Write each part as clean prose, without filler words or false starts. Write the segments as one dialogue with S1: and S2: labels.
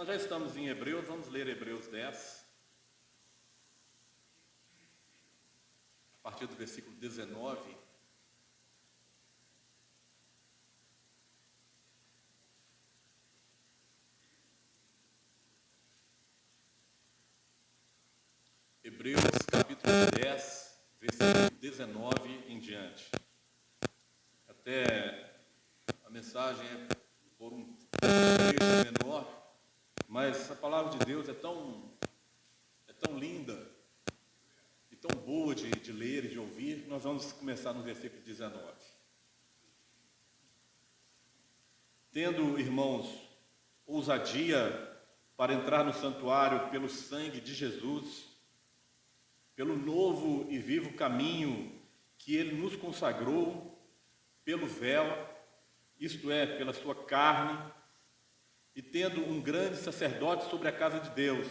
S1: Nós já estamos em Hebreus, vamos ler Hebreus 10, a partir do versículo 19. Hebreus capítulo 10, versículo 19 em diante. Até a mensagem é por um trecho menor, mas a palavra de Deus é tão linda e tão boa de ler e de ouvir. Nós vamos começar no versículo 19. Tendo, irmãos, ousadia para entrar no santuário pelo sangue de Jesus, pelo novo e vivo caminho que Ele nos consagrou, pelo véu, isto é, pela sua carne, e tendo um grande sacerdote sobre a casa de Deus,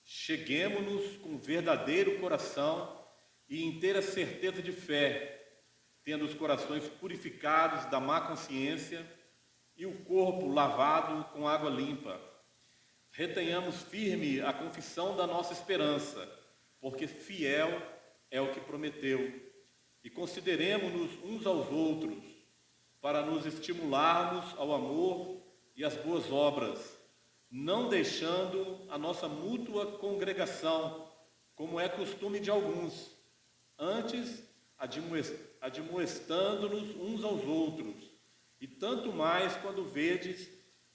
S1: cheguemo-nos com verdadeiro coração e inteira certeza de fé, tendo os corações purificados da má consciência e o corpo lavado com água limpa. Retenhamos firme a confissão da nossa esperança, porque fiel é o que prometeu. E consideremo-nos uns aos outros, para nos estimularmos ao amor e às boas obras, não deixando a nossa mútua congregação, como é costume de alguns, antes admoestando-nos uns aos outros, e tanto mais quando vedes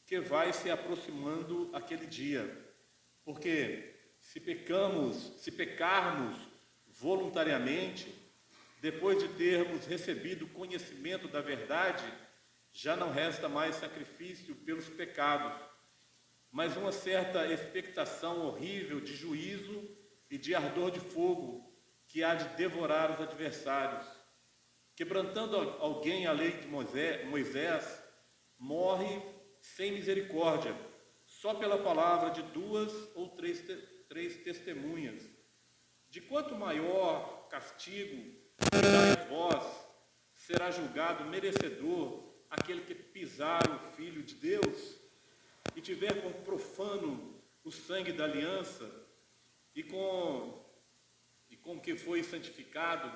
S1: que vai se aproximando aquele dia. Porque se pecarmos voluntariamente, depois de termos recebido conhecimento da verdade, já não resta mais sacrifício pelos pecados, mas uma certa expectação horrível de juízo e de ardor de fogo que há de devorar os adversários. Quebrantando alguém a lei de Moisés, morre sem misericórdia, só pela palavra de 2 ou 3 testemunhas. De quanto maior castigo cuidai vós, será julgado merecedor aquele que pisar o Filho de Deus e tiver por profano o sangue da aliança e com que foi santificado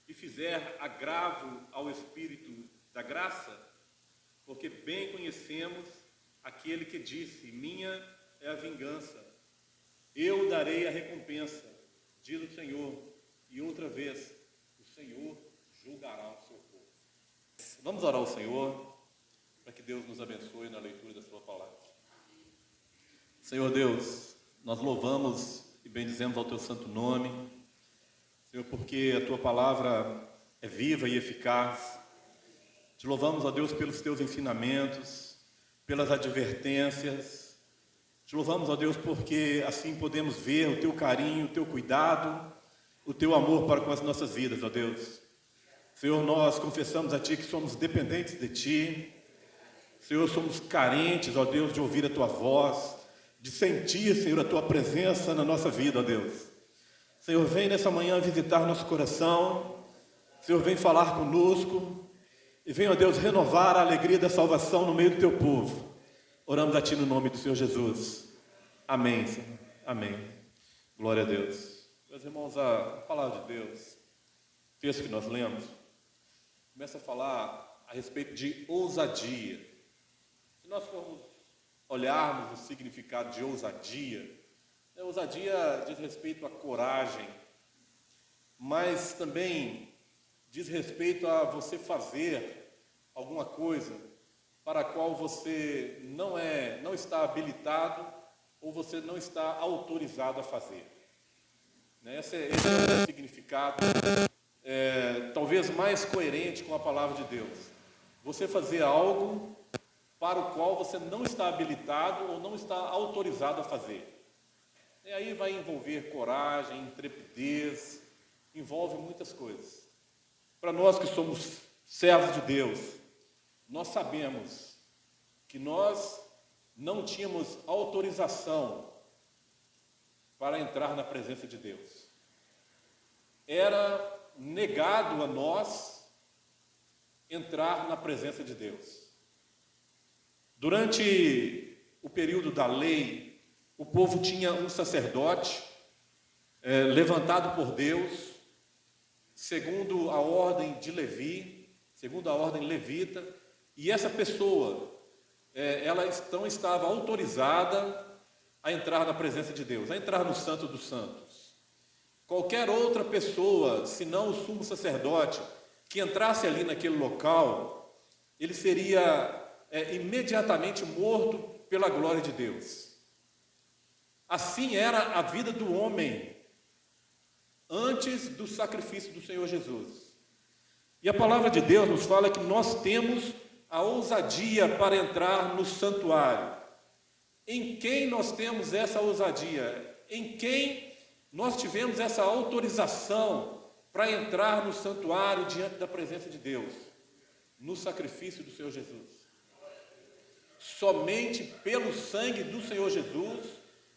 S1: e fizer agravo ao Espírito da graça, porque bem conhecemos aquele que disse: minha é a vingança, eu darei a recompensa, diz o Senhor. E outra vez, o Senhor julgará o seu povo. Vamos orar ao Senhor, para que Deus nos abençoe na leitura da sua palavra. Senhor Deus, nós louvamos e bendizemos ao teu santo nome, Senhor, porque a tua palavra é viva e eficaz. Te louvamos, ó Deus, pelos teus ensinamentos, pelas advertências. Te louvamos, ó Deus, porque assim podemos ver o teu carinho, o teu cuidado, o teu amor para com as nossas vidas, ó Deus. Senhor, nós confessamos a Ti que somos dependentes de Ti. Senhor, somos carentes, ó Deus, de ouvir a Tua voz, de sentir, Senhor, a Tua presença na nossa vida, ó Deus. Senhor, vem nessa manhã visitar nosso coração. Senhor, vem falar conosco. E vem, ó Deus, renovar a alegria da salvação no meio do Teu povo. Oramos a Ti no nome do Senhor Jesus. Amém, Senhor. Amém. Glória a Deus. Meus irmãos, a palavra de Deus, o texto que nós lemos, começa a falar a respeito de ousadia. Se nós formos olharmos o significado de ousadia, ousadia diz respeito à coragem, mas também diz respeito a você fazer alguma coisa para a qual você não está habilitado ou você não está autorizado a fazer. Esse é o significado, talvez mais coerente com a palavra de Deus. Você fazer algo para o qual você não está habilitado ou não está autorizado a fazer. E aí vai envolver coragem, intrepidez, envolve muitas coisas. Para nós que somos servos de Deus, nós sabemos que nós não tínhamos autorização para entrar na presença de Deus. Era negado a nós entrar na presença de Deus. Durante o período da lei, o povo tinha um sacerdote levantado por Deus, segundo a ordem de Levi, segundo a ordem levita, e essa pessoa, ela então estava autorizada a entrar na presença de Deus, a entrar no Santo dos Santos. Qualquer outra pessoa, senão o sumo sacerdote, que entrasse ali naquele local, ele seria imediatamente morto pela glória de Deus. Assim era a vida do homem antes do sacrifício do Senhor Jesus. E a palavra de Deus nos fala que nós temos a ousadia para entrar no santuário. Em quem nós temos essa ousadia? Em quem nós tivemos essa autorização para entrar no santuário diante da presença de Deus? No sacrifício do Senhor Jesus. Somente pelo sangue do Senhor Jesus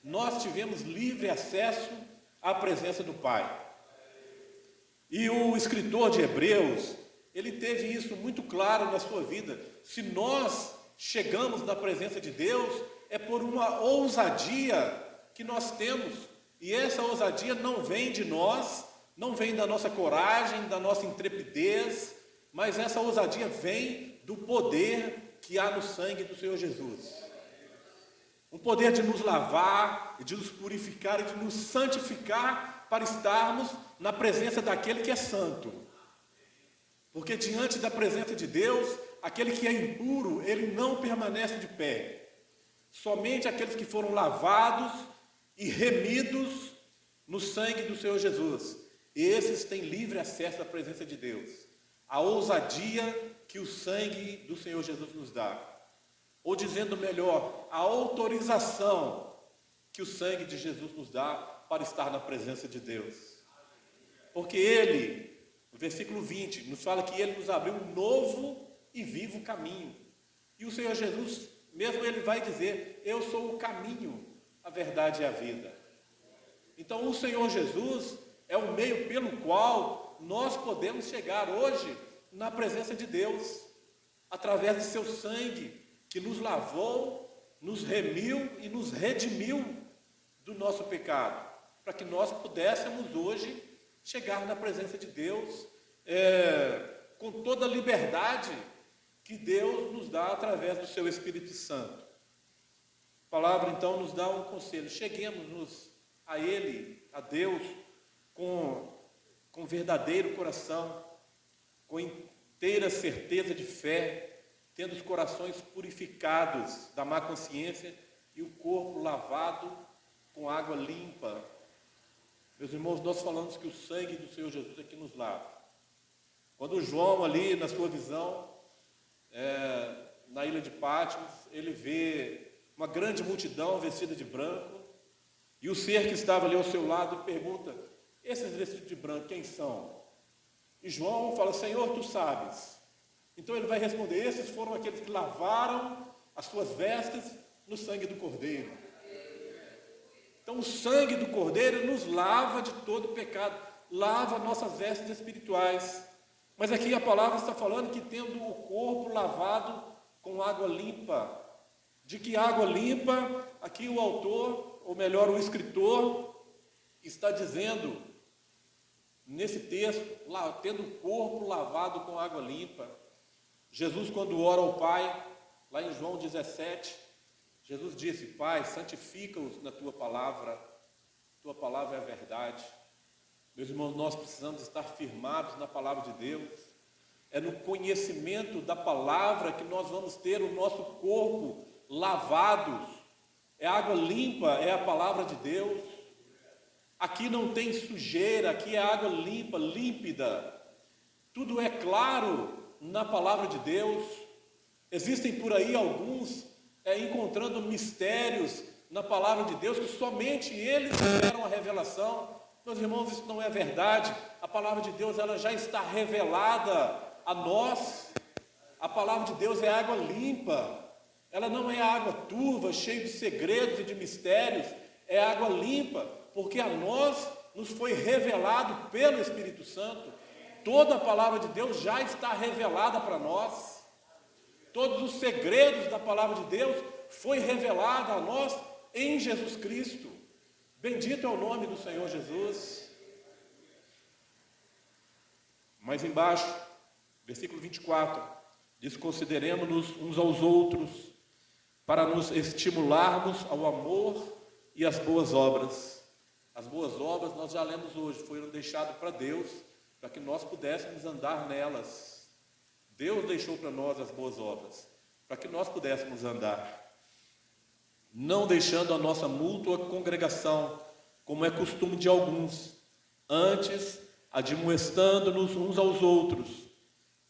S1: nós tivemos livre acesso à presença do Pai. E o escritor de Hebreus, ele teve isso muito claro na sua vida. Se nós chegamos na presença de Deus, é por uma ousadia que nós temos. E essa ousadia não vem de nós, não vem da nossa coragem, da nossa intrepidez, mas essa ousadia vem do poder que há no sangue do Senhor Jesus. Um poder de nos lavar, de nos purificar e de nos santificar para estarmos na presença daquele que é santo. Porque diante da presença de Deus, aquele que é impuro, ele não permanece de pé. Somente aqueles que foram lavados e remidos no sangue do Senhor Jesus, esses têm livre acesso à presença de Deus. A ousadia que o sangue do Senhor Jesus nos dá. Ou dizendo melhor, a autorização que o sangue de Jesus nos dá para estar na presença de Deus. Porque Ele, no versículo 20, nos fala que Ele nos abriu um novo e vivo caminho. E o Senhor Jesus, mesmo Ele vai dizer, eu sou o caminho, a verdade e a vida. Então o Senhor Jesus é o meio pelo qual nós podemos chegar hoje na presença de Deus, através de seu sangue, que nos lavou, nos remiu e nos redimiu do nosso pecado, para que nós pudéssemos hoje chegar na presença de Deus com toda a liberdade que Deus nos dá através do seu Espírito Santo. A palavra então nos dá um conselho: cheguemos-nos a Ele, a Deus, com verdadeiro coração, com inteira certeza de fé, tendo os corações purificados da má consciência e o corpo lavado com água limpa. Meus irmãos, nós falamos que o sangue do Senhor Jesus é que nos lava. Quando João ali, na sua visão, na ilha de Patmos, ele vê uma grande multidão vestida de branco, e o ser que estava ali ao seu lado pergunta, esses vestidos de branco, quem são? E João fala, Senhor, tu sabes. Então ele vai responder, esses foram aqueles que lavaram as suas vestes no sangue do Cordeiro. Então o sangue do Cordeiro nos lava de todo pecado, lava nossas vestes espirituais. Mas aqui a palavra está falando que tendo o corpo lavado com água limpa. De que água limpa? Aqui o autor, ou melhor o escritor, está dizendo nesse texto, tendo o corpo lavado com água limpa. Jesus, quando ora ao Pai, lá em João 17, Jesus disse, Pai, santifica-os na Tua palavra é a verdade. Meus irmãos, nós precisamos estar firmados na palavra de Deus. É no conhecimento da palavra que nós vamos ter o nosso corpo lavados. É água limpa, é a palavra de Deus. Aqui não tem sujeira, aqui é água limpa, límpida. Tudo é claro na palavra de Deus. Existem por aí alguns encontrando mistérios na palavra de Deus que somente eles tiveram a revelação. Meus irmãos, isso não é verdade. A palavra de Deus ela já está revelada a nós. A palavra de Deus é água limpa. Ela não é água turva, cheia de segredos e de mistérios. É água limpa, porque a nós nos foi revelado pelo Espírito Santo. Toda a palavra de Deus já está revelada para nós. Todos os segredos da palavra de Deus foi revelada a nós em Jesus Cristo. Bendito é o nome do Senhor Jesus. Mais embaixo, versículo 24, diz: consideremos-nos uns aos outros, para nos estimularmos ao amor e às boas obras. As boas obras, nós já lemos hoje, foram deixadas para Deus, para que nós pudéssemos andar nelas. Deus deixou para nós as boas obras, para que nós pudéssemos andar. Não deixando a nossa mútua congregação, como é costume de alguns, antes admoestando-nos uns aos outros,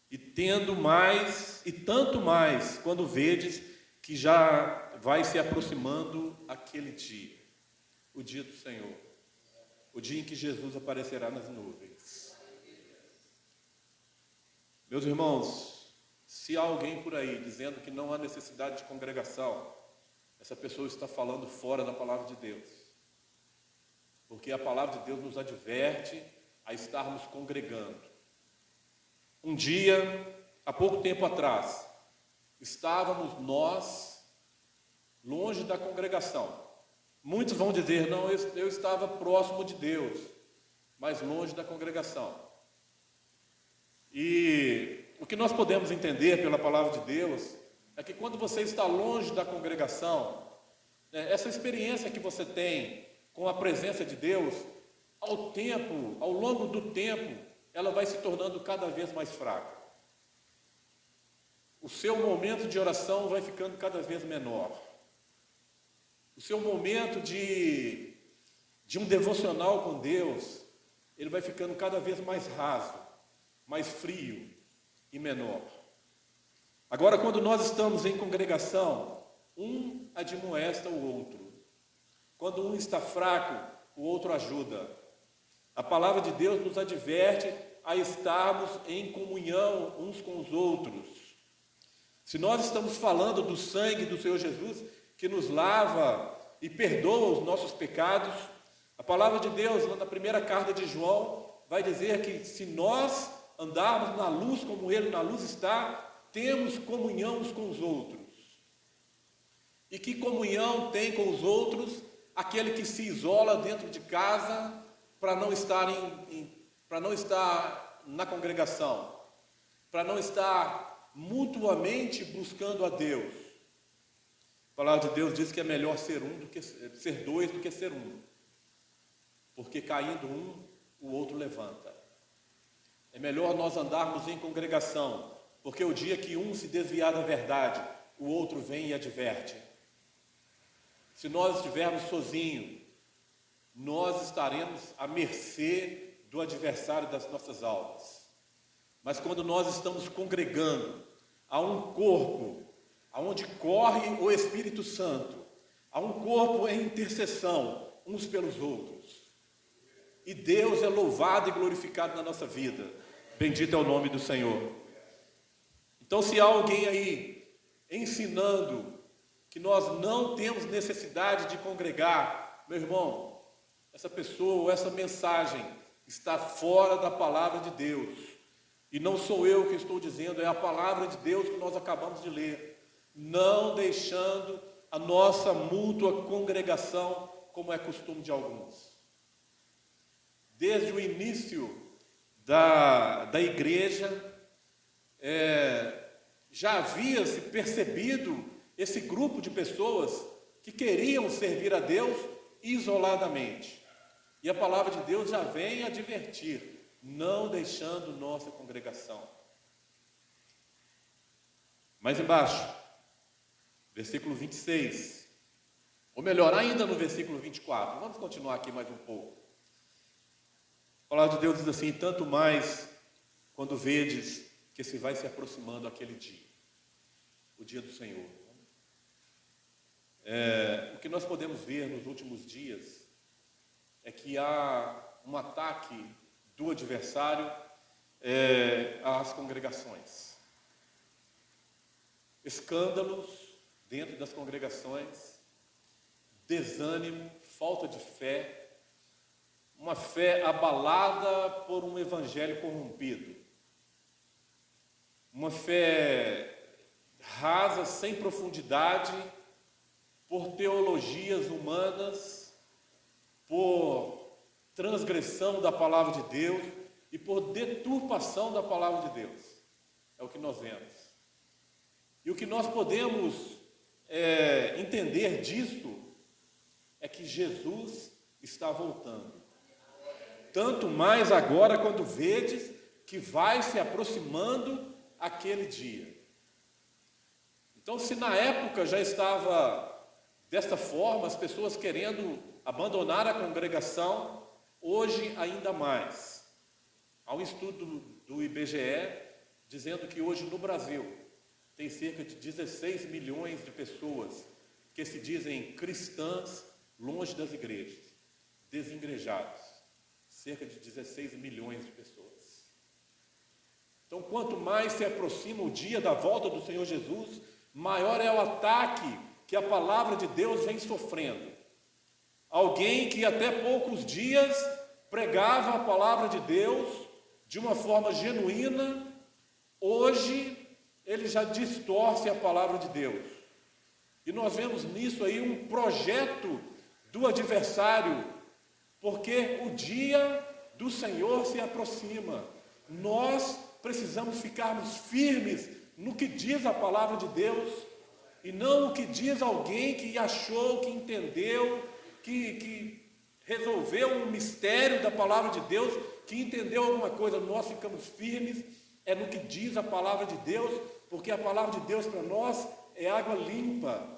S1: e tendo mais, e tanto mais, quando vedes que já vai se aproximando aquele dia, o dia do Senhor, o dia em que Jesus aparecerá nas nuvens. Meus irmãos, se há alguém por aí dizendo que não há necessidade de congregação, essa pessoa está falando fora da palavra de Deus, porque a palavra de Deus nos adverte a estarmos congregando. Um dia, há pouco tempo atrás, estávamos nós longe da congregação. Muitos vão dizer: não, eu estava próximo de Deus, mas longe da congregação. E o que nós podemos entender pela palavra de Deus é que quando você está longe da congregação, essa experiência que você tem com a presença de Deus, ao longo do tempo, ela vai se tornando cada vez mais fraca. O seu momento de oração vai ficando cada vez menor. O seu momento de um devocional com Deus, ele vai ficando cada vez mais raso, mais frio e menor. Agora, quando nós estamos em congregação, um admoesta o outro. Quando um está fraco, o outro ajuda. A palavra de Deus nos adverte a estarmos em comunhão uns com os outros. Se nós estamos falando do sangue do Senhor Jesus, que nos lava e perdoa os nossos pecados, a palavra de Deus, lá na primeira carta de João, vai dizer que se nós andarmos na luz como Ele na luz está, temos comunhão uns com os outros. E que comunhão tem com os outros aquele que se isola dentro de casa para não estar na congregação, para não estar mutuamente buscando a Deus? A palavra de Deus diz que é melhor ser dois do que ser um, porque caindo um, o outro levanta. É melhor nós andarmos em congregação, porque o dia que um se desviar da verdade, o outro vem e adverte. Se nós estivermos sozinhos, nós estaremos à mercê do adversário das nossas almas. Mas quando nós estamos congregando, há um corpo, aonde corre o Espírito Santo, há um corpo em intercessão uns pelos outros. E Deus é louvado e glorificado na nossa vida. Bendito é o nome do Senhor. Então, se há alguém aí ensinando que nós não temos necessidade de congregar, meu irmão, essa pessoa ou essa mensagem está fora da palavra de Deus. E não sou eu que estou dizendo, é a palavra de Deus que nós acabamos de ler. Não deixando a nossa mútua congregação, como é costume de alguns. Desde o início da igreja, já havia se percebido esse grupo de pessoas que queriam servir a Deus isoladamente. E a palavra de Deus já vem advertir, não deixando nossa congregação. Mais embaixo, versículo 26, ou melhor, ainda no versículo 24, vamos continuar aqui mais um pouco. A palavra de Deus diz assim: tanto mais quando vedes que se vai se aproximando aquele dia, o dia do Senhor. O que nós podemos ver nos últimos dias é que há um ataque do adversário às congregações. Escândalos dentro das congregações, desânimo, falta de fé, uma fé abalada por um evangelho corrompido, uma fé rasa, sem profundidade, por teologias humanas, por transgressão da palavra de Deus e por deturpação da palavra de Deus. É o que nós vemos. E o que nós podemos entender disso é que Jesus está voltando. Tanto mais agora quando vedes que vai se aproximando aquele dia. Então, se na época já estava desta forma, as pessoas querendo abandonar a congregação, hoje ainda mais. Há um estudo do IBGE dizendo que hoje no Brasil tem cerca de 16 milhões de pessoas que se dizem cristãs longe das igrejas, desigrejados. Cerca de 16 milhões de pessoas. Então, quanto mais se aproxima o dia da volta do Senhor Jesus, maior é o ataque que a palavra de Deus vem sofrendo. Alguém que até poucos dias pregava a palavra de Deus de uma forma genuína, hoje ele já distorce a palavra de Deus. E nós vemos nisso aí um projeto do adversário, porque o dia do Senhor se aproxima. Nós precisamos ficarmos firmes no que diz a palavra de Deus, e não o que diz alguém que achou, que entendeu, que resolveu um mistério da palavra de Deus, que entendeu alguma coisa. Nós ficamos firmes no que diz a palavra de Deus, porque a palavra de Deus para nós é água limpa.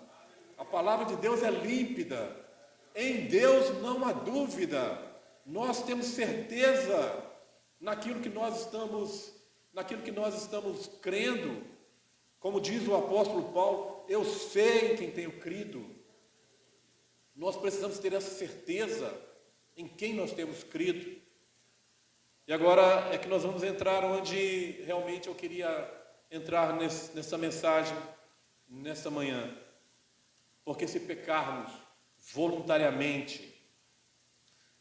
S1: A palavra de Deus é límpida. Em Deus não há dúvida. Nós temos certeza naquilo que nós estamos crendo. Como diz o apóstolo Paulo, eu sei em quem tenho crido. Nós precisamos ter essa certeza em quem nós temos crido. E agora é que nós vamos entrar onde realmente eu queria entrar nessa mensagem, nessa manhã. Porque se pecarmos voluntariamente,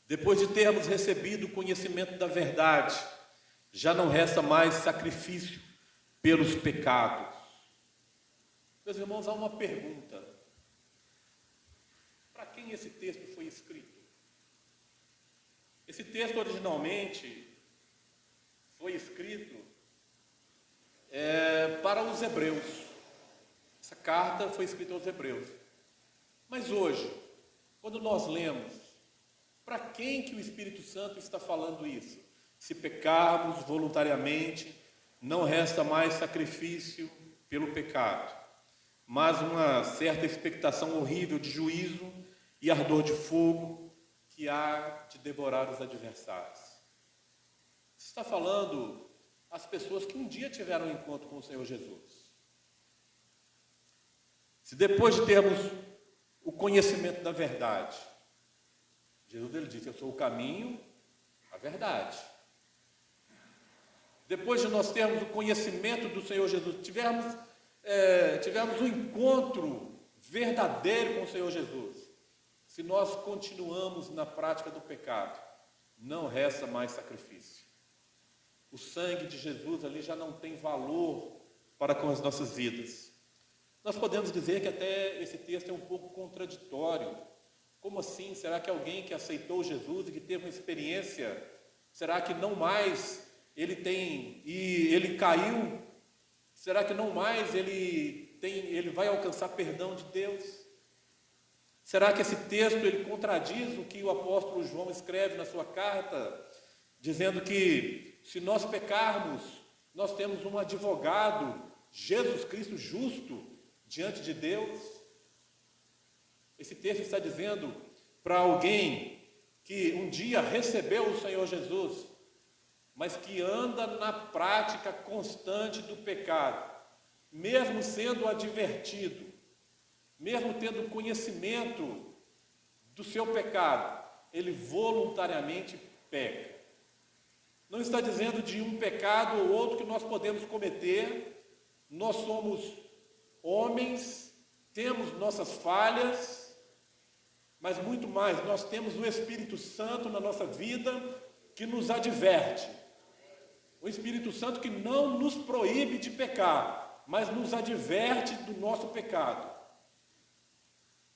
S1: depois de termos recebido o conhecimento da verdade, já não resta mais sacrifício pelos pecados. Meus irmãos, há uma pergunta. Para quem esse texto foi escrito? Esse texto originalmente foi escrito para os hebreus. Essa carta foi escrita aos hebreus. Mas hoje, quando nós lemos, para quem que o Espírito Santo está falando isso? Se pecarmos voluntariamente, não resta mais sacrifício pelo pecado, mas uma certa expectação horrível de juízo e ardor de fogo que há de devorar os adversários. Está falando às pessoas que um dia tiveram um encontro com o Senhor Jesus. Se depois de termos o conhecimento da verdade, Jesus ele disse, eu sou o caminho, a verdade. Depois de nós termos o conhecimento do Senhor Jesus, tivemos um encontro verdadeiro com o Senhor Jesus, se nós continuamos na prática do pecado, não resta mais sacrifício. O sangue de Jesus ali já não tem valor para com as nossas vidas. Nós podemos dizer que até esse texto é um pouco contraditório. Como assim? Será que alguém que aceitou Jesus e que teve uma experiência, será que não mais ele tem, e ele caiu, será que não mais ele vai alcançar perdão de Deus? Será que esse texto ele contradiz o que o apóstolo João escreve na sua carta, dizendo que se nós pecarmos, nós temos um advogado, Jesus Cristo justo, diante de Deus? Esse texto está dizendo para alguém que um dia recebeu o Senhor Jesus, mas que anda na prática constante do pecado, mesmo sendo advertido, mesmo tendo conhecimento do seu pecado, ele voluntariamente peca. Não está dizendo de um pecado ou outro que nós podemos cometer. Nós somos homens, temos nossas falhas, mas muito mais, nós temos o Espírito Santo na nossa vida que nos adverte. O Espírito Santo que não nos proíbe de pecar, mas nos adverte do nosso pecado.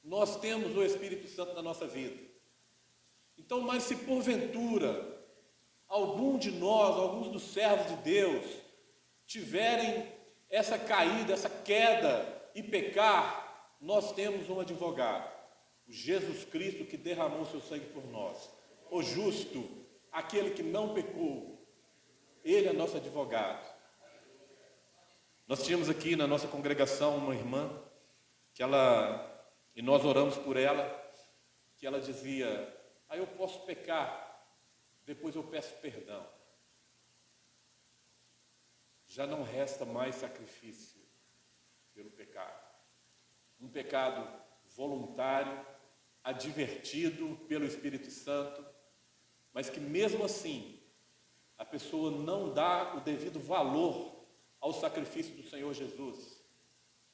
S1: nós temos o Espírito Santo na nossa vida. Então, mas se porventura algum de nós, alguns dos servos de Deus, tiverem essa caída, essa queda e pecar, nós temos um advogado, o Jesus Cristo, que derramou seu sangue por nós, o justo, aquele que não pecou. Ele é nosso advogado. Nós tínhamos aqui na nossa congregação uma irmã e nós oramos por ela, que ela dizia: eu posso pecar, depois eu peço perdão. Já não resta mais sacrifício pelo pecado. Um pecado voluntário, advertido pelo Espírito Santo, mas que mesmo assim a pessoa não dá o devido valor ao sacrifício do Senhor Jesus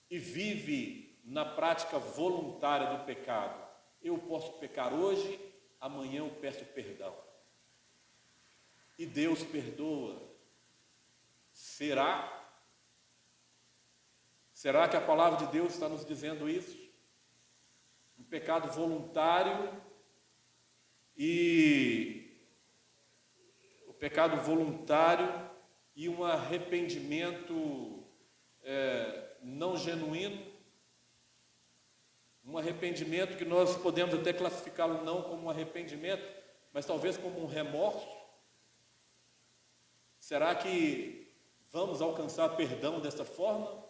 S1: e vive na prática voluntária do pecado. Eu posso pecar hoje, amanhã eu peço perdão. E Deus perdoa. Será? Será que a palavra de Deus está nos dizendo isso? Um pecado voluntário e um arrependimento não genuíno, um arrependimento que nós podemos até classificá-lo não como um arrependimento, mas talvez como um remorso. Será que vamos alcançar perdão dessa forma?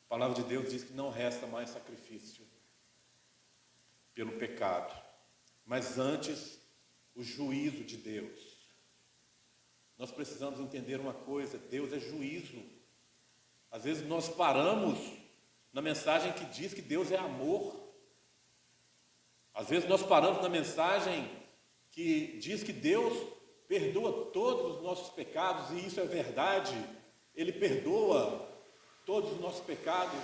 S1: A palavra de Deus diz que não resta mais sacrifício pelo pecado, mas antes o juízo de Deus. Nós precisamos entender uma coisa: Deus é juízo. Às vezes nós paramos na mensagem que diz que Deus é amor. Às vezes nós paramos na mensagem que diz que Deus perdoa todos os nossos pecados, e isso é verdade. Ele perdoa todos os nossos pecados,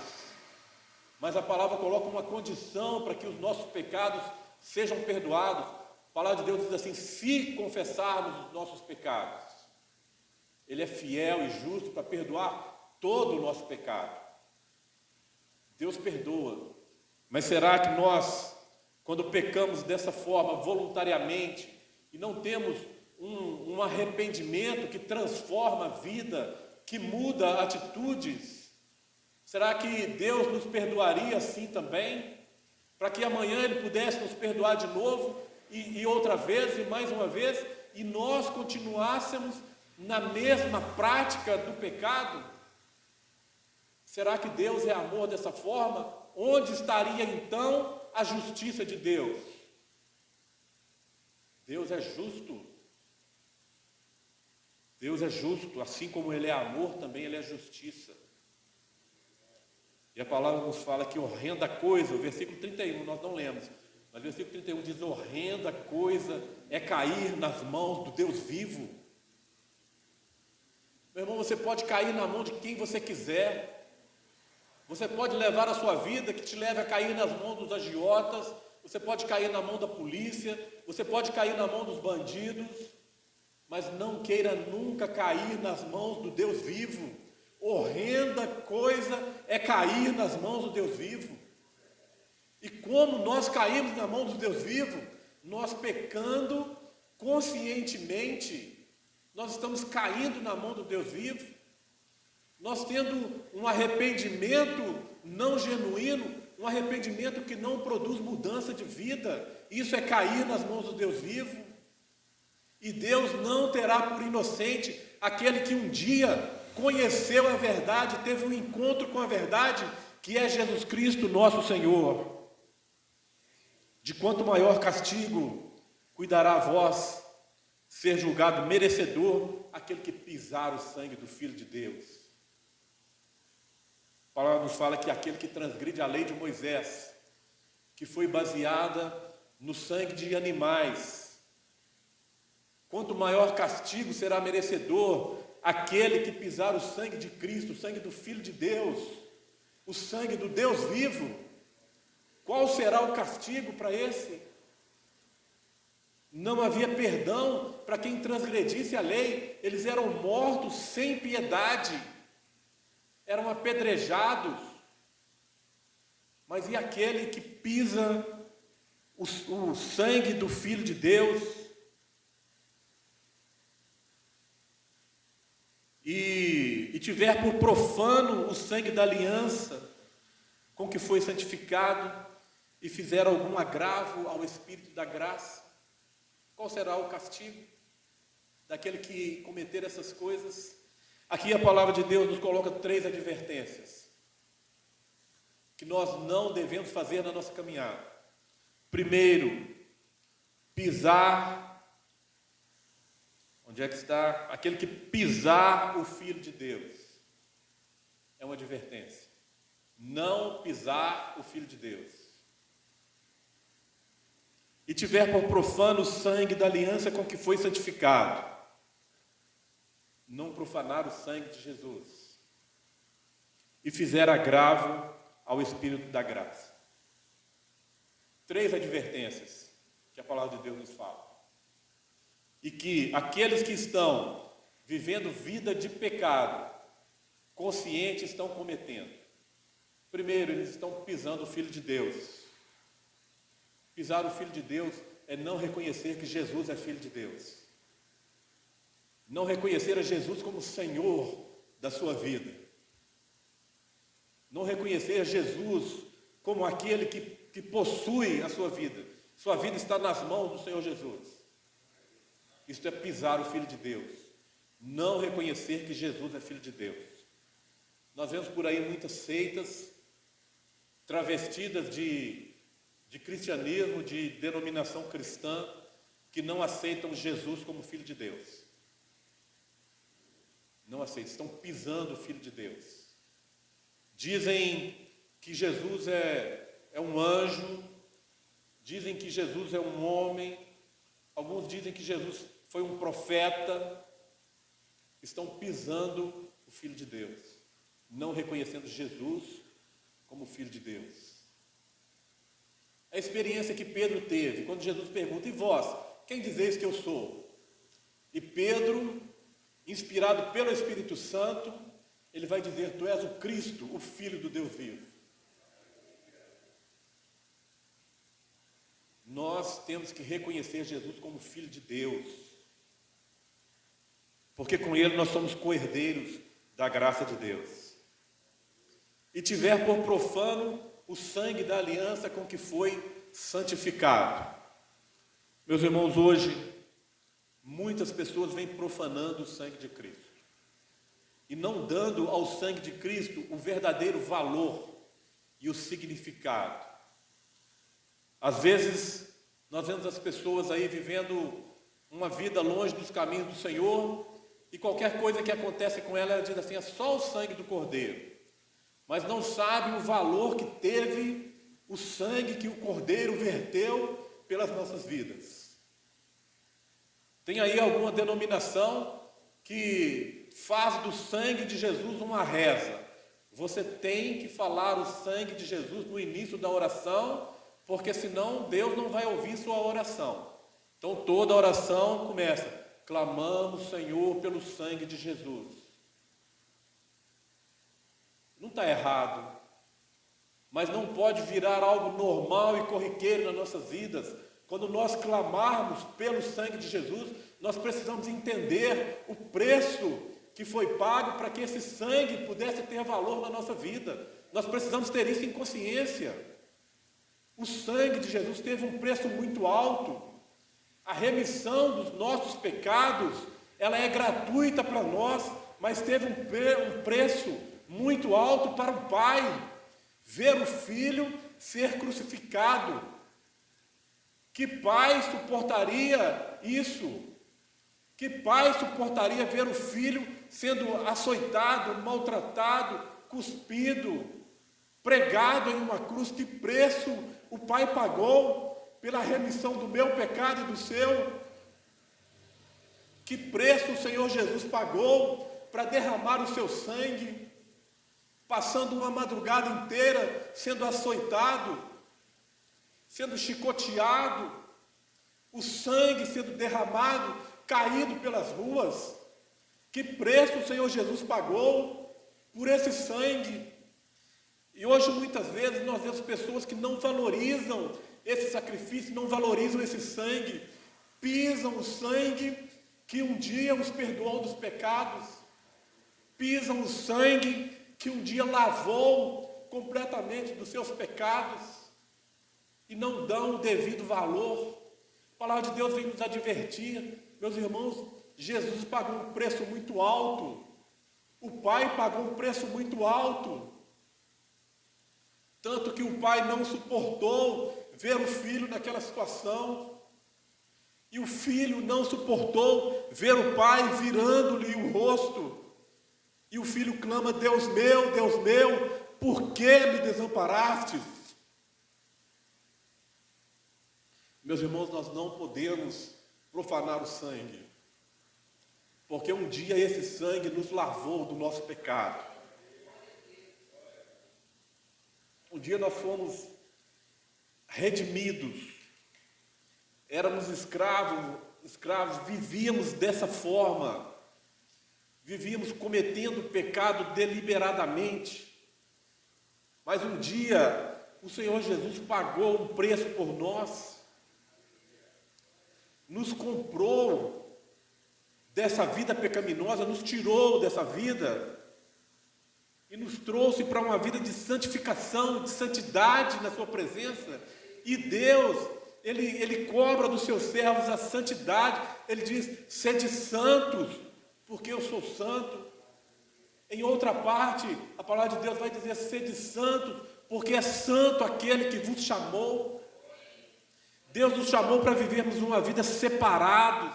S1: mas a palavra coloca uma condição para que os nossos pecados sejam perdoados. A palavra de Deus diz assim: se confessarmos os nossos pecados, Ele é fiel e justo para perdoar todo o nosso pecado. Deus perdoa, mas será que nós, quando pecamos dessa forma, voluntariamente, e não temos um arrependimento que transforma a vida, que muda atitudes, será que Deus nos perdoaria assim também? Para que amanhã Ele pudesse nos perdoar de novo, e outra vez, e mais uma vez, e nós continuássemos na mesma prática do pecado? Será que Deus é amor dessa forma? Onde estaria então a justiça de Deus? Deus é justo. Deus é justo, assim como Ele é amor, também Ele é justiça. E a palavra nos fala que horrenda coisa, o versículo 31, nós não lemos, mas o versículo 31 diz: horrenda coisa é cair nas mãos do Deus vivo. Meu irmão, você pode cair na mão de quem você quiser. Você pode levar a sua vida que te leve a cair nas mãos dos agiotas. Você pode cair na mão da polícia. Você pode cair na mão dos bandidos. Mas não queira nunca cair nas mãos do Deus vivo. Horrenda coisa é cair nas mãos do Deus vivo. E como nós caímos na mão do Deus vivo? Nós pecando conscientemente, nós estamos caindo na mão do Deus vivo, nós tendo um arrependimento não genuíno, um arrependimento que não produz mudança de vida. Isso é cair nas mãos do Deus vivo. E Deus não terá por inocente aquele que um dia conheceu a verdade, teve um encontro com a verdade, que é Jesus Cristo, nosso Senhor. De quanto maior castigo cuidará a vós ser julgado merecedor aquele que pisar o sangue do Filho de Deus. A palavra nos fala que aquele que transgride a lei de Moisés, que foi baseada no sangue de animais, quanto maior castigo será merecedor aquele que pisar o sangue de Cristo, o sangue do Filho de Deus, o sangue do Deus vivo. Qual será o castigo para esse? Não havia perdão para quem transgredisse a lei. Eles eram mortos sem piedade, eram apedrejados. Mas e aquele que pisa o sangue do Filho de Deus e tiver por profano o sangue da aliança com que foi santificado e fizer algum agravo ao Espírito da graça? Qual será o castigo daquele que cometer essas coisas? Aqui a palavra de Deus nos coloca 3 advertências que nós não devemos fazer na nossa caminhada. Primeiro, pisar. Onde é que está? Aquele que pisar o Filho de Deus. É uma advertência. Não pisar o Filho de Deus. E tiver por profano o sangue da aliança com que foi santificado. Não profanar o sangue de Jesus. E fizer agravo ao Espírito da graça. 3 advertências que a palavra de Deus nos fala. E que aqueles que estão vivendo vida de pecado, conscientes, estão cometendo. Primeiro, eles estão pisando o Filho de Deus. Pisar o Filho de Deus é não reconhecer que Jesus é Filho de Deus. Não reconhecer a Jesus como Senhor da sua vida. Não reconhecer a Jesus como aquele que possui a sua vida. Sua vida está nas mãos do Senhor Jesus. Isto é pisar o Filho de Deus. Não reconhecer que Jesus é Filho de Deus. Nós vemos por aí muitas seitas travestidas de cristianismo, de denominação cristã, que não aceitam Jesus como Filho de Deus. Não aceitam, estão pisando o Filho de Deus. Dizem que Jesus é um anjo, dizem que Jesus é um homem, alguns dizem que Jesus foi um profeta, estão pisando o Filho de Deus, não reconhecendo Jesus como Filho de Deus. A experiência que Pedro teve, quando Jesus pergunta, e vós, quem dizeis que eu sou? E Pedro, inspirado pelo Espírito Santo, ele vai dizer, tu és o Cristo, o Filho do Deus vivo. Nós temos que reconhecer Jesus como Filho de Deus, porque com Ele nós somos co-herdeiros da graça de Deus. E tiver por profano o sangue da aliança com que foi santificado. Meus irmãos, hoje, muitas pessoas vêm profanando o sangue de Cristo e não dando ao sangue de Cristo o verdadeiro valor e o significado. Às vezes, nós vemos as pessoas aí vivendo uma vida longe dos caminhos do Senhor e qualquer coisa que acontece com ela, ela diz assim, é só o sangue do Cordeiro. Mas não sabe o valor que teve o sangue que o Cordeiro verteu pelas nossas vidas. Tem aí alguma denominação que faz do sangue de Jesus uma reza. Você tem que falar o sangue de Jesus no início da oração, porque senão Deus não vai ouvir sua oração. Então toda oração começa, clamamos, Senhor, pelo sangue de Jesus. Não está errado, mas não pode virar algo normal e corriqueiro nas nossas vidas. Quando nós clamarmos pelo sangue de Jesus, nós precisamos entender o preço que foi pago para que esse sangue pudesse ter valor na nossa vida. Nós precisamos ter isso em consciência. O sangue de Jesus teve um preço muito alto. A remissão dos nossos pecados, ela é gratuita para nós, mas teve um preço muito alto para o Pai. Ver o Filho ser crucificado. Que pai suportaria isso? Que pai suportaria ver o filho sendo açoitado, maltratado, cuspido, pregado em uma cruz? Que preço o Pai pagou pela remissão do meu pecado e do seu? Que preço o Senhor Jesus pagou para derramar o seu sangue, passando uma madrugada inteira sendo açoitado, sendo chicoteado, o sangue sendo derramado, caído pelas ruas? Que preço o Senhor Jesus pagou por esse sangue? E hoje, muitas vezes, nós vemos pessoas que não valorizam esse sacrifício, não valorizam esse sangue, pisam o sangue que um dia os perdoou dos pecados, pisam o sangue que um dia lavou completamente dos seus pecados e não dão o devido valor. A palavra de Deus vem nos advertir, meus irmãos, Jesus pagou um preço muito alto, o Pai pagou um preço muito alto, tanto que o Pai não suportou ver o Filho naquela situação, e o Filho não suportou ver o Pai virando-lhe o rosto, e o Filho clama: Deus meu, por que me desamparastes? Meus irmãos, nós não podemos profanar o sangue, porque um dia esse sangue nos lavou do nosso pecado. Um dia nós fomos redimidos, éramos escravos, vivíamos dessa forma, vivíamos cometendo pecado deliberadamente, mas um dia o Senhor Jesus pagou um preço por nós, nos comprou dessa vida pecaminosa, nos tirou dessa vida e nos trouxe para uma vida de santificação, de santidade na sua presença. E Deus, Ele cobra dos seus servos a santidade. Ele diz: sede santos, porque eu sou santo. Em outra parte, a palavra de Deus vai dizer: sede santos, porque é santo aquele que vos chamou. Deus nos chamou para vivermos uma vida separados,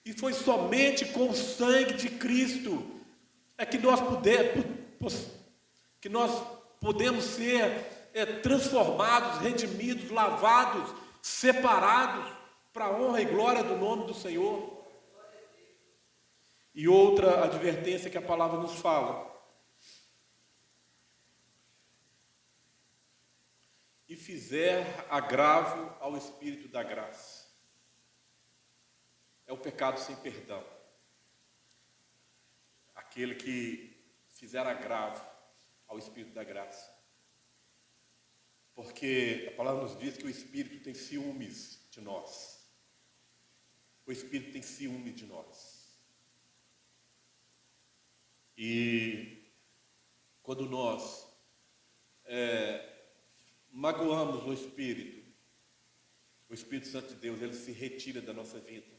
S1: e foi somente com o sangue de Cristo é que nós podemos ser transformados, redimidos, lavados, separados para a honra e glória do nome do Senhor. E outra advertência que a palavra nos fala: e fizer agravo ao Espírito da graça. É o pecado sem perdão. Aquele que fizer agravo ao Espírito da graça. Porque a palavra nos diz que o Espírito tem ciúmes de nós. O Espírito tem ciúme de nós. E quando nós magoamos o Espírito Santo de Deus, ele se retira da nossa vida.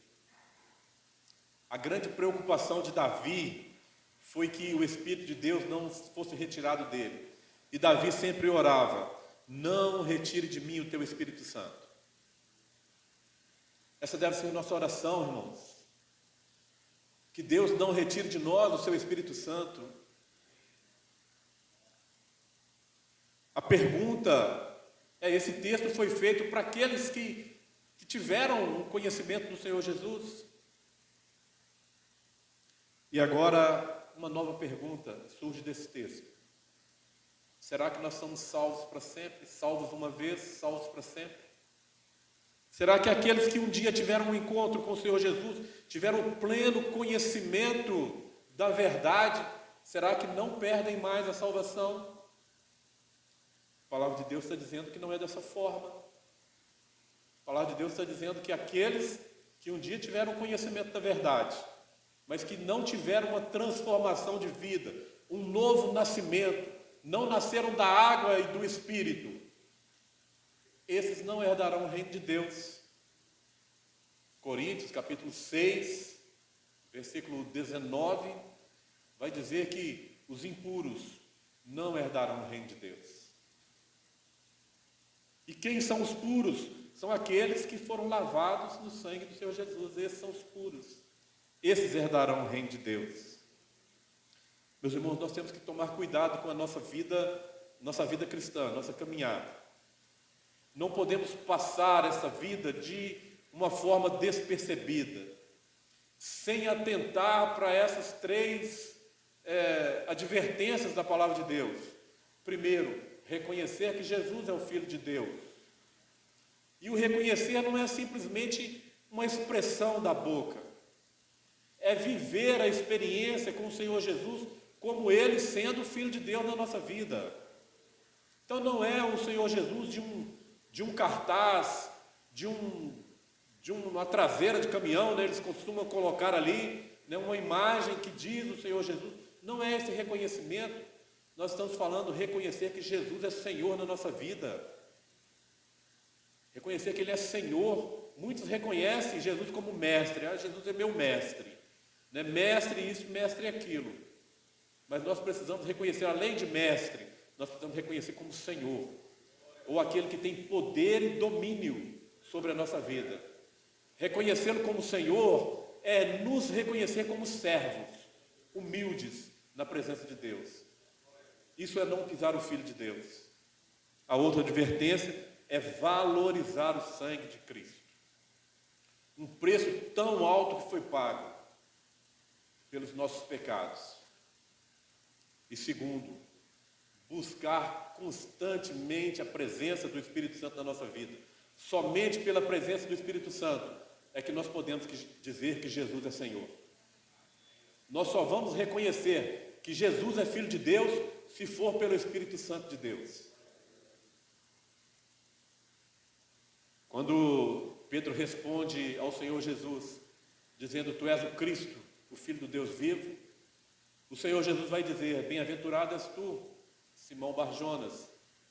S1: A grande preocupação de Davi foi que o Espírito de Deus não fosse retirado dele. E Davi sempre orava: não retire de mim o teu Espírito Santo. Essa deve ser a nossa oração, irmãos. Que Deus não retire de nós o seu Espírito Santo. A pergunta esse texto foi feito para aqueles que tiveram o conhecimento do Senhor Jesus. E agora, uma nova pergunta surge desse texto: será que nós somos salvos para sempre? Salvos uma vez, salvos para sempre? Será que aqueles que um dia tiveram um encontro com o Senhor Jesus, tiveram o pleno conhecimento da verdade, será que não perdem mais a salvação? A palavra de Deus está dizendo que não é dessa forma. A palavra de Deus está dizendo que aqueles que um dia tiveram o conhecimento da verdade, mas que não tiveram uma transformação de vida, um novo nascimento, não nasceram da água e do Espírito, esses não herdarão o reino de Deus. Coríntios, capítulo 6, versículo 19, vai dizer que os impuros não herdarão o reino de Deus. E quem são os puros? São aqueles que foram lavados no sangue do Senhor Jesus. Esses são os puros. Esses herdarão o reino de Deus. Meus irmãos, nós temos que tomar cuidado com a nossa vida cristã, nossa caminhada. Não podemos passar essa vida de uma forma despercebida, sem atentar para essas três advertências da palavra de Deus. Primeiro, reconhecer que Jesus é o Filho de Deus. E o reconhecer não é simplesmente uma expressão da boca. É viver a experiência com o Senhor Jesus como Ele sendo o Filho de Deus na nossa vida.
S2: Então não é o Senhor Jesus de um cartaz, de uma traseira de caminhão, né? Eles costumam colocar ali, né, uma imagem que diz o Senhor Jesus. Não é esse reconhecimento. Nós estamos falando reconhecer que Jesus é Senhor na nossa vida. Reconhecer que Ele é Senhor. Muitos reconhecem Jesus como mestre. Ah, Jesus é meu mestre, né? Mestre isso, mestre aquilo. Mas nós precisamos reconhecer, além de mestre, nós precisamos reconhecer como Senhor, ou aquele que tem poder e domínio sobre a nossa vida. Reconhecê-lo como Senhor é nos reconhecer como servos, humildes na presença de Deus. Isso é não pisar o Filho de Deus. A outra advertência é valorizar o sangue de Cristo. Um preço tão alto que foi pago pelos nossos pecados. E segundo, buscar constantemente a presença do Espírito Santo na nossa vida. Somente pela presença do Espírito Santo é que nós podemos dizer que Jesus é Senhor. Nós só vamos reconhecer que Jesus é Filho de Deus se for pelo Espírito Santo de Deus. Quando Pedro responde ao Senhor Jesus, dizendo: Tu és o Cristo, o Filho do Deus vivo, o Senhor Jesus vai dizer: Bem-aventurado és tu, Simão Barjonas,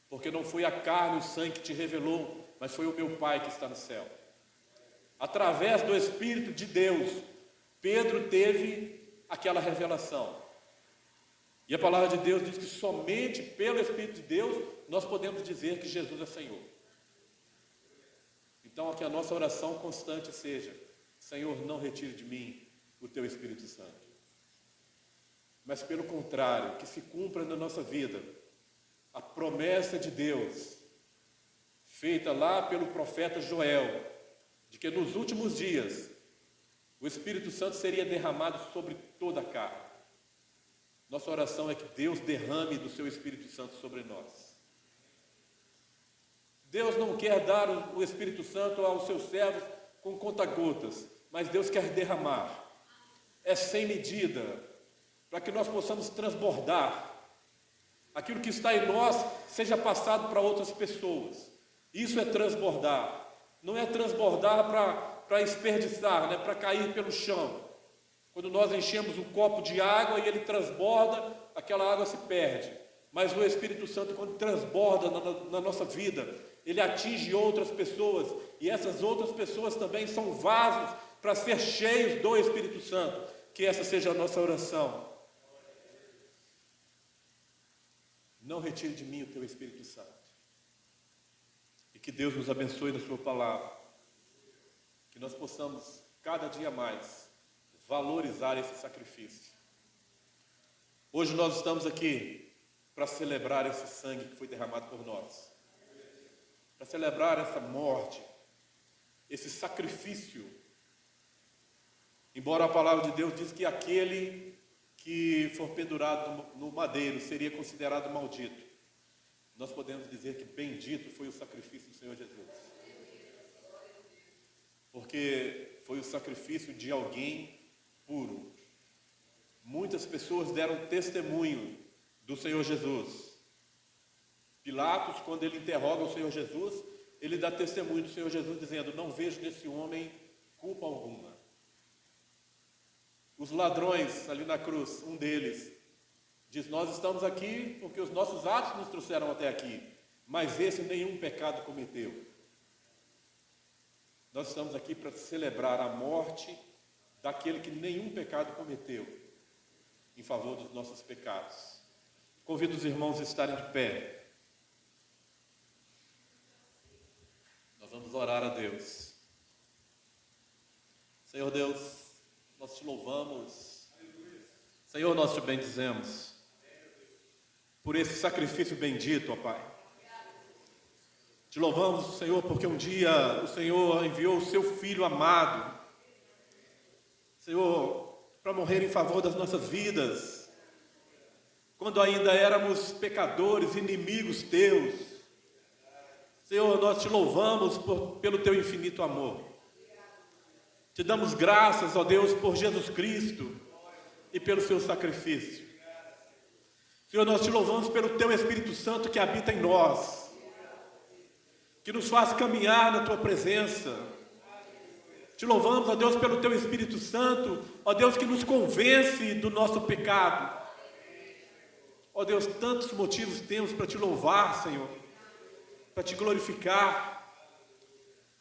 S2: porque não foi a carne e o sangue que te revelou, mas foi o meu Pai que está no céu. Através do Espírito de Deus, Pedro teve aquela revelação. E a palavra de Deus diz que somente pelo Espírito de Deus nós podemos dizer que Jesus é Senhor. Então, que a nossa oração constante seja: Senhor, não retire de mim o teu Espírito Santo. Mas pelo contrário, que se cumpra na nossa vida a promessa de Deus, feita lá pelo profeta Joel, de que nos últimos dias o Espírito Santo seria derramado sobre toda a carne. Nossa oração é que Deus derrame do seu Espírito Santo sobre nós. Deus não quer dar o Espírito Santo aos seus servos com conta-gotas, mas Deus quer derramar. É sem medida, para que nós possamos transbordar. Aquilo que está em nós seja passado para outras pessoas. Isso é transbordar. Não é transbordar para desperdiçar, né? Para cair pelo chão. Quando nós enchemos um copo de água e ele transborda, aquela água se perde. Mas o Espírito Santo, quando transborda na nossa vida, ele atinge outras pessoas. E essas outras pessoas também são vasos para ser cheios do Espírito Santo. Que essa seja a nossa oração. Não retire de mim o teu Espírito Santo. E que Deus nos abençoe na sua palavra. Que nós possamos, cada dia mais, valorizar esse sacrifício. Hoje nós estamos aqui para celebrar esse sangue que foi derramado por nós. Para celebrar essa morte, esse sacrifício. Embora a palavra de Deus diz que aquele que for pendurado no madeiro seria considerado maldito, nós podemos dizer que bendito foi o sacrifício do Senhor Jesus. Porque foi o sacrifício de alguém puro. Muitas pessoas deram testemunho do Senhor Jesus. Pilatos, quando ele interroga o Senhor Jesus, ele dá testemunho do Senhor Jesus dizendo: não vejo nesse homem culpa alguma. Os ladrões ali na cruz, um deles diz: nós estamos aqui porque os nossos atos nos trouxeram até aqui, mas esse nenhum pecado cometeu. Nós estamos aqui para celebrar a morte daquele que nenhum pecado cometeu, em favor dos nossos pecados. Convido os irmãos a estarem de pé. Nós vamos orar a Deus. Senhor Deus, nós te louvamos. Senhor, nós te bendizemos por esse sacrifício bendito, ó Pai. Te louvamos, Senhor, porque um dia o Senhor enviou o seu Filho amado, Senhor, para morrer em favor das nossas vidas, quando ainda éramos pecadores, inimigos teus. Senhor, nós te louvamos pelo teu infinito amor. Te damos graças, ó Deus, por Jesus Cristo e pelo seu sacrifício. Senhor, nós te louvamos pelo Teu Espírito Santo que habita em nós, que nos faz caminhar na Tua presença. Te louvamos, ó Deus, pelo Teu Espírito Santo, ó Deus, que nos convence do nosso pecado. Ó Deus, tantos motivos temos para Te louvar, Senhor, para Te glorificar.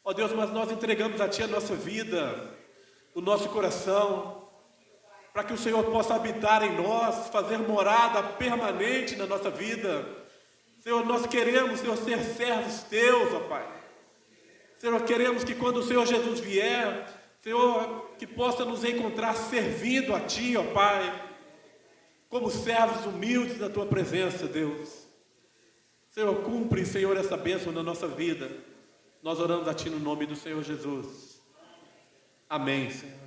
S2: Ó Deus, mas nós entregamos a Ti a nossa vida, o nosso coração, para que o Senhor possa habitar em nós, fazer morada permanente na nossa vida. Senhor, nós queremos, Senhor, ser servos Teus, ó Pai. Senhor, queremos que quando o Senhor Jesus vier, Senhor, que possa nos encontrar servindo a Ti, ó Pai, como servos humildes na Tua presença, Deus. Senhor, cumpre, Senhor, essa bênção na nossa vida. Nós oramos a Ti no nome do Senhor Jesus. Amém, Senhor.